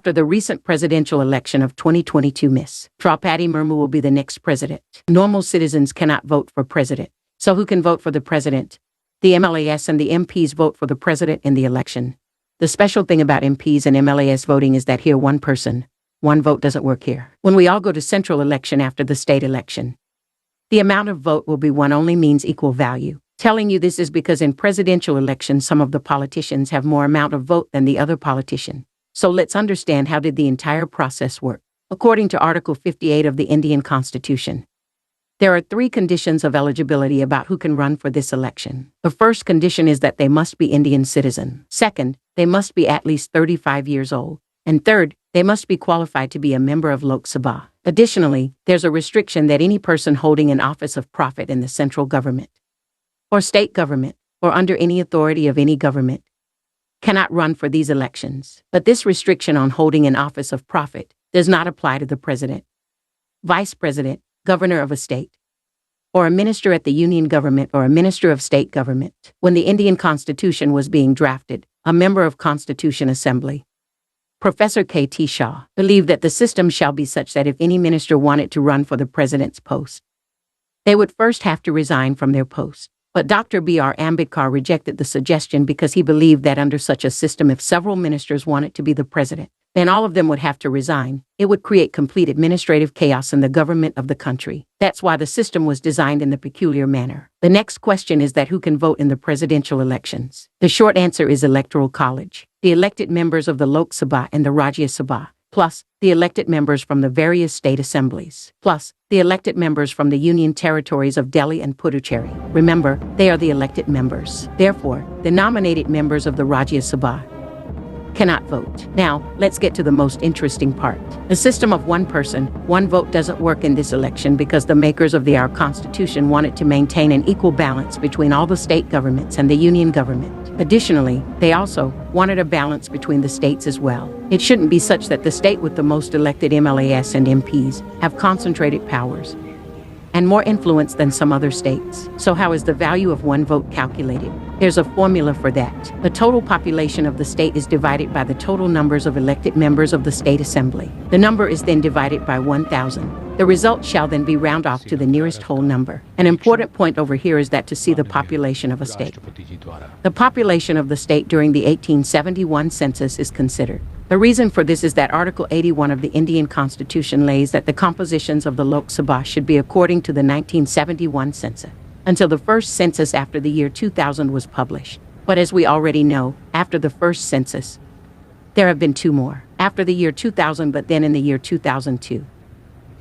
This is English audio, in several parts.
After the recent presidential election of 2022, Miss Draupadi Murmu will be the next president. Normal citizens cannot vote for president. So who can vote for the president? The MLAs and the MPs vote for the president in the election. The special thing about MPs and MLAs voting is that here one person, one vote doesn't work here. When we all go to central election after the state election, the amount of vote will be one only means equal value. Telling you this is because in presidential elections, some of the politicians have more amount of vote than the other politician. So let's understand how did the entire process work. According to Article 58 of the Indian Constitution, there are 3 conditions of eligibility about who can run for this election. The first condition is that they must be Indian citizen. Second, they must be at least 35 years old. And third, they must be qualified to be a member of Lok Sabha. Additionally, there's a restriction that any person holding an office of profit in the central government or state government or under any authority of any government cannot run for these elections. But this restriction on holding an office of profit does not apply to the president, vice president, governor of a state, or a minister at the union government or a minister of state government. When the Indian Constitution was being drafted, a member of Constitution Assembly, Professor K.T. Shah, believed that the system shall be such that if any minister wanted to run for the president's post, they would first have to resign from their post. But Dr. B.R. Ambedkar rejected the suggestion because he believed that under such a system, if several ministers wanted to be the president, then all of them would have to resign. It would create complete administrative chaos in the government of the country. That's why the system was designed in the peculiar manner. The next question is that who can vote in the presidential elections? The short answer is Electoral College. The elected members of the Lok Sabha and the Rajya Sabha, plus the elected members from the various state assemblies, plus the elected members from the union territories of Delhi and Puducherry. Remember, they are the elected members. Therefore, the nominated members of the Rajya Sabha cannot vote. Now, let's get to the most interesting part. The system of one person, one vote doesn't work in this election because the makers of our Constitution wanted to maintain an equal balance between all the state governments and the union government. Additionally, they also wanted a balance between the states as well. It shouldn't be such that the state with the most elected MLAs and MPs have concentrated powers and more influence than some other states. So how is the value of one vote calculated? There's a formula for that. The total population of the state is divided by the total numbers of elected members of the state assembly. The number is then divided by 1,000. The result shall then be rounded off to the nearest whole number. An important point over here is that to see the population of a state, the population of the state during the 1871 census is considered. The reason for this is that Article 81 of the Indian Constitution lays that the compositions of the Lok Sabha should be according to the 1971 census, until the first census after the year 2000 was published. But as we already know, after the first census, there have been 2 more. After the year 2000, but then in the year 2002.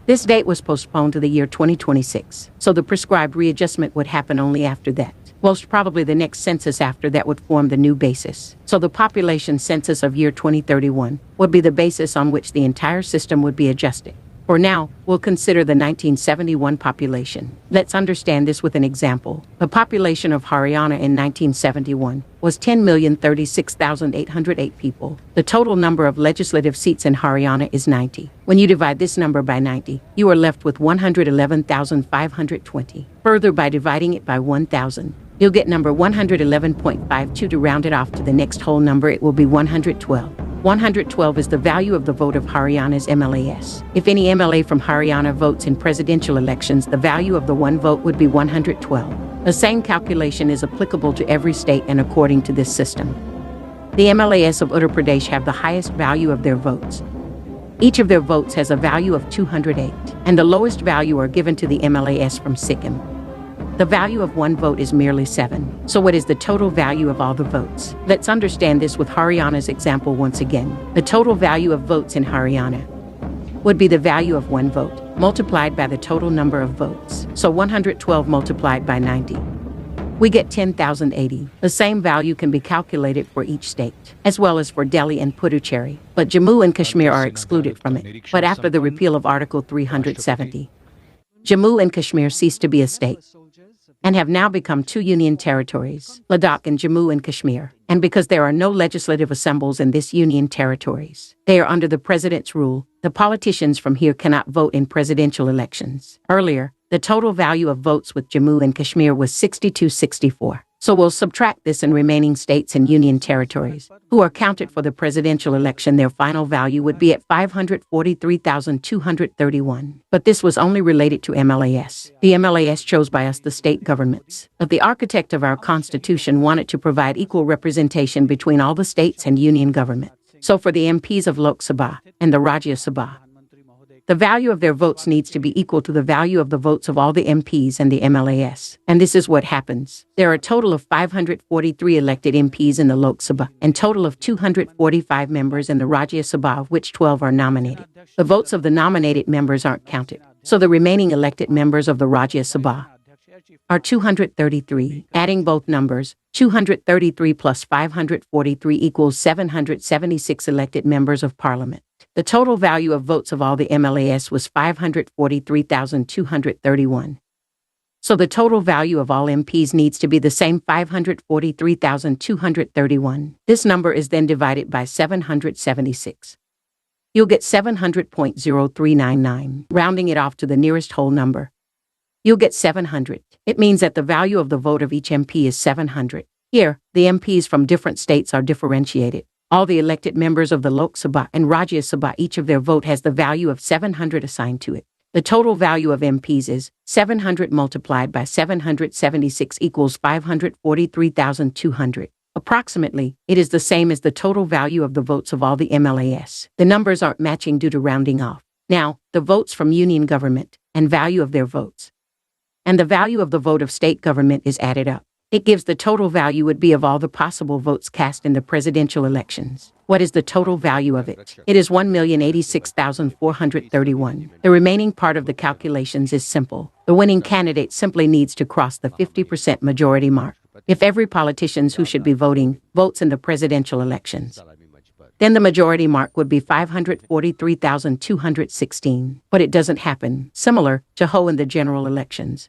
This date was postponed to the year 2026, so the prescribed readjustment would happen only after that. Most probably the next census after that would form the new basis. So the population census of year 2031 would be the basis on which the entire system would be adjusted. For now, we'll consider the 1971 population. Let's understand this with an example. The population of Haryana in 1971 was 10,036,808 people. The total number of legislative seats in Haryana is 90. When you divide this number by 90, you are left with 111,520. Further, by dividing it by 1,000, you'll get number 111.52. To round it off to the next whole number, it will be 112. 112 is the value of the vote of Haryana's MLAs. If any MLA from Haryana votes in presidential elections, the value of the one vote would be 112. The same calculation is applicable to every state, and according to this system, the MLAs of Uttar Pradesh have the highest value of their votes. Each of their votes has a value of 208, and the lowest value are given to the MLAs from Sikkim. The value of one vote is merely 7. So what is the total value of all the votes? Let's understand this with Haryana's example once again. The total value of votes in Haryana would be the value of one vote multiplied by the total number of votes. So 112 multiplied by 90. We get 10,080. The same value can be calculated for each state, as well as for Delhi and Puducherry. But Jammu and Kashmir are excluded from it. But after the repeal of Article 370, Jammu and Kashmir ceased to be a state and have now become 2 union territories, Ladakh and Jammu and Kashmir. And because there are no legislative assemblies in these union territories, they are under the president's rule. The politicians from here cannot vote in presidential elections. Earlier, the total value of votes with Jammu and Kashmir was 62-64. So we'll subtract this and remaining states and union territories, who are counted for the presidential election. Their final value would be at 543,231. But this was only related to MLAs. The MLAs chose by us, the state governments. But the architect of our Constitution wanted to provide equal representation between all the states and union government. So for the MPs of Lok Sabha and the Rajya Sabha, the value of their votes needs to be equal to the value of the votes of all the MPs and the MLAs. And this is what happens. There are a total of 543 elected MPs in the Lok Sabha and total of 245 members in the Rajya Sabha, of which 12 are nominated. The votes of the nominated members aren't counted. So the remaining elected members of the Rajya Sabha are 233. Adding both numbers, 233 plus 543 equals 776 elected members of parliament. The total value of votes of all the MLAs was 543,231. So the total value of all MPs needs to be the same, 543,231. This number is then divided by 776. You'll get 700.0399. Rounding it off to the nearest whole number, you'll get 700. It means that the value of the vote of each MP is 700. Here, the MPs from different states are differentiated. All the elected members of the Lok Sabha and Rajya Sabha, each of their vote has the value of 700 assigned to it. The total value of MPs is 700 multiplied by 776 equals 543,200. Approximately, it is the same as the total value of the votes of all the MLAs. The numbers aren't matching due to rounding off. Now, the votes from union government and value of their votes, and the value of the vote of state government is added up. It gives the total value would be of all the possible votes cast in the presidential elections. What is the total value of it? It is 1,086,431. The remaining part of the calculations is simple. The winning candidate simply needs to cross the 50% majority mark. If every politician who should be voting votes in the presidential elections, then the majority mark would be 543,216. But it doesn't happen, similar to how in the general elections.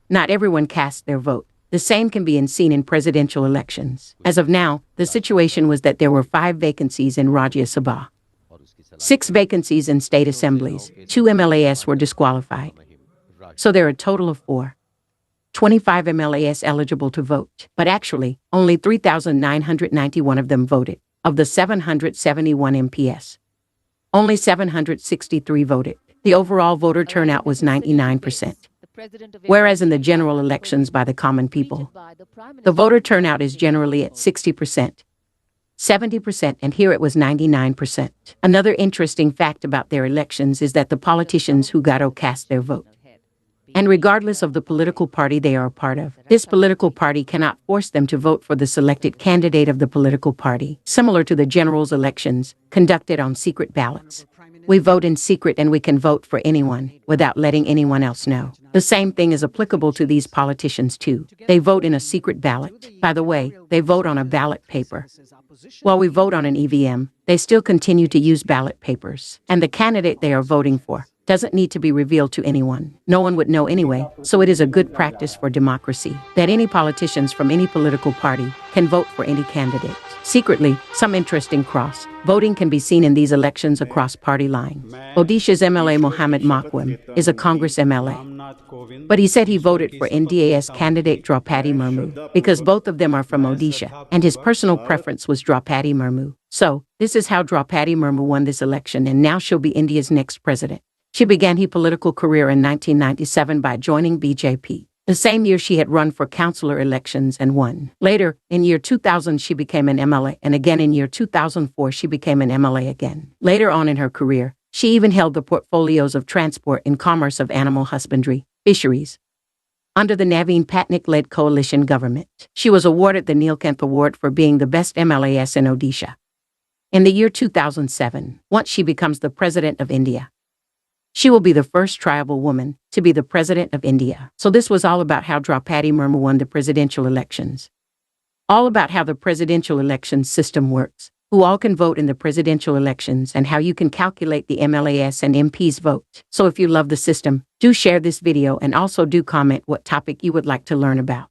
Not everyone casts their vote. The same can be seen in presidential elections. As of now, the situation was that there were 5 vacancies in Rajya Sabha, 6 vacancies in state assemblies, 2 MLAs were disqualified. So there are a total of 25 MLAs eligible to vote. But actually, only 3,991 of them voted. Of the 771 MPs, only 763 voted. The overall voter turnout was 99%. Whereas in the general elections by the common people, the voter turnout is generally at 60%, 70%, and here it was 99%. Another interesting fact about their elections is that the politicians who got to cast their vote. And regardless of the political party they are a part of, this political party cannot force them to vote for the selected candidate of the political party, similar to the general's elections conducted on secret ballots. We vote in secret and we can vote for anyone without letting anyone else know. The same thing is applicable to these politicians too. They vote in a secret ballot. By the way, they vote on a ballot paper. While we vote on an EVM, they still continue to use ballot papers. And the candidate they are voting for doesn't need to be revealed to anyone. No one would know anyway, so it is a good practice for democracy that any politicians from any political party can vote for any candidate. Secretly, some interesting cross-voting can be seen in these elections across party lines. Odisha's MLA Mohammed Makwem is a Congress MLA. But he said he voted for NDA's candidate Draupadi Murmu because both of them are from Odisha, and his personal preference was Draupadi Murmu. So, this is how Draupadi Murmu won this election, and now she'll be India's next president. She began her political career in 1997 by joining BJP. The same year she had run for councillor elections and won. Later, in year 2000, she became an MLA, and again in year 2004, she became an MLA again. Later on in her career, she even held the portfolios of transport and commerce of animal husbandry, fisheries. Under the Naveen Patnaik-led coalition government, she was awarded the Neelkanth Award for being the best MLAs in Odisha. In the year 2007, once she becomes the President of India, she will be the first tribal woman to be the President of India. So this was all about how Draupadi Murmu won the presidential elections. All about how the presidential election system works, who all can vote in the presidential elections, and how you can calculate the MLAs and MPs vote. So if you love the system, do share this video and also do comment what topic you would like to learn about.